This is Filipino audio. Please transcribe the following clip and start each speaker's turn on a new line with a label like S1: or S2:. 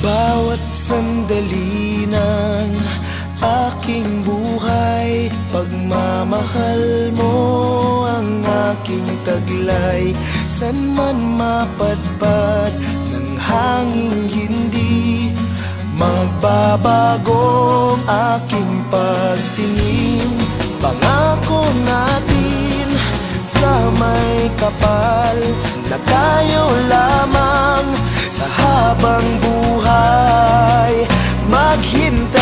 S1: Bawat sandali ng aking buhay, pagmamahal mo ang aking taglay. San man mapadpad ng hanging hindi magbabago ang aking pagtingin. Pangako natin sa may kapal na tayo lamang sa habang buhay, maghintay